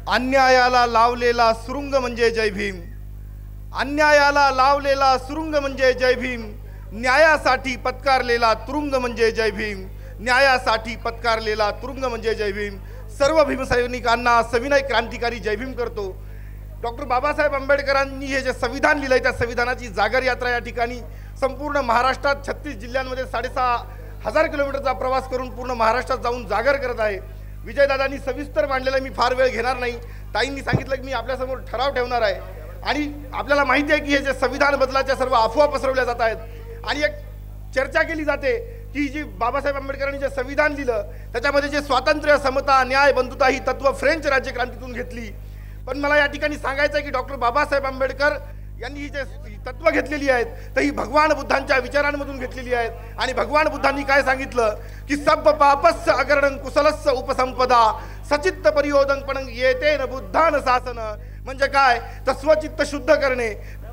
अन्यायाला लावलेला सुरुंग म्हणजे जय भीम। अन्यायाला लावलेला सुरुंग म्हणजे जय भीम। न्यायासाठी पत्कारलेला तुरुंग म्हणजे जय भीम। न्यायासाठी पत्कारलेला तुरुंग म्हणजे जय भीम। सर्व भीमसैनिकांना सविनय क्रांतिकारी जय भीम करतो। डॉक्टर बाबासाहेब आंबेडकरांनी हे जे संविधान लिहिलंय त्या संविधानाची जागर यात्रा या ठिकाणी संपूर्ण महाराष्ट्रात 36 जिल्ह्यांमध्ये 6,500 किलोमीटरचा प्रवास करून पूर्ण महाराष्ट्रात जाऊन जागर करत आहे। विजयदादांनी सविस्तर मांडलेलं मी फार वेळ घेणार नाही। ताईंनी सांगितलं की मी आपल्यासमोर ठराव ठेवणार आहे आणि आपल्याला माहिती आहे की हे जे संविधान बदलाच्या सर्व अफवा पसरवल्या जात आहेत आणि एक चर्चा केली जाते की जी बाबासाहेब आंबेडकरांनी जे संविधान लिहिलं त्याच्यामध्ये जे स्वातंत्र्य, समता, न्याय, बंधुता ही तत्व फ्रेंच राज्यक्रांतीतून घेतली। पण मला या ठिकाणी सांगायचं आहे की डॉक्टर बाबासाहेब आंबेडकर यांनी ही जे तत्व घेतलेली आहेत तर ही भगवान बुद्धांच्या विचारांमधून घेतलेली आहेत। आणि भगवान बुद्धांनी काय सांगितलं की सब पापस्य अकरणं कुशलस्य उपसंपदा सचित्त परियोदनपणं येतेन बुद्धान शासन। म्हणजे काय तर स्वचित्त शुद्ध करणे,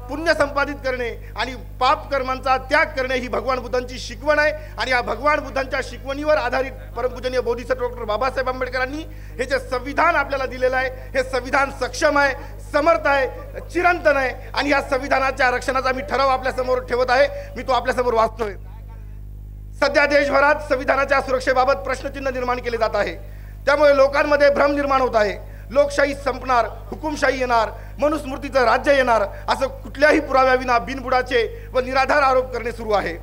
पुण्य संपादित करणे आणि पाप कर्मांचा त्याग करणे ही भगवान बुद्धांची शिकवण आहे। आणि या भगवान बुद्धांच्या शिकवणीवर आधारित परमपूजनीय बोधिसत्व डॉक्टर बाबासाहेब आंबेडकरांनी हे जे संविधान आपल्याला दिलेलं आहे हे संविधान सक्षम आहे, समर्थ आहे, चिरंतन आहे आणि या संविधानाच्या रक्षणाचा मी ठराव आपल्या समोर ठेवत आहे। मी तो आपल्या समोर वाचतोय। सध्या देशभरात संविधानाच्या सुरक्षेबाबत प्रश्नचिन्ह निर्माण केले जात आहे। त्यामुळे लोकांमध्ये भ्रम निर्माण होत आहे। लोकशाही संपणार, हुकुमशाही येणार, मनुस्मृतीचं राज्य येणार असं कुठल्याही पुराव्याविना बिनबुडाचे व निराधार आरोप करणे सुरू आहे।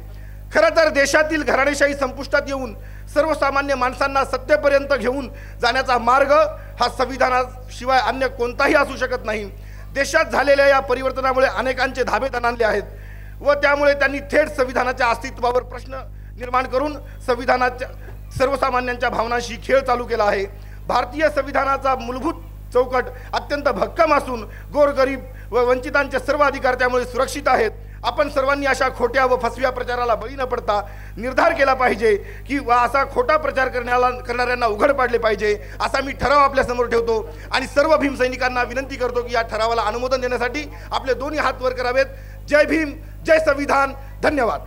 खरं तर देशातील घराणेशाही संपुष्टात येऊन सर्वसामान्य माणसांना सत्तेपर्यंत घेऊन जाण्याचा मार्ग हा संविधानाशिवाय अन्य कोणताही असू शकत नाही। देशात झालेल्या या परिवर्तनामुळे अनेकांचे धाबे तणाणले आहेत व त्यामुळे त्यांनी थेट संविधानाच्या अस्तित्वावर प्रश्न निर्माण करून संविधानाच्या सर्वसामान्यांच्या भावनांशी खेळ चालू केला आहे। भारतीय संविधानाचा मूलभूत चौकट अत्यंत भक्कम असून गोरगरीब व वंचितांचे सर्व अधिकार त्यामुळे सुरक्षित आहेत। आपण सर्वांनी अशा खोट्या व फसव्या प्रचाराला बळी न पडता निर्धार केला पाहिजे की असा खोटा प्रचार करणाऱ्यांना उघड पाडले पाहिजे असा मी ठराव आपल्या समोर ठेवतो आणि सर्व भीमसैनिकांना विनंती करतो की या ठरावाला अनुमोदन देण्यासाठी आपले दोन्ही हात वर करावेत। जय भीम, जय संविधान, धन्यवाद।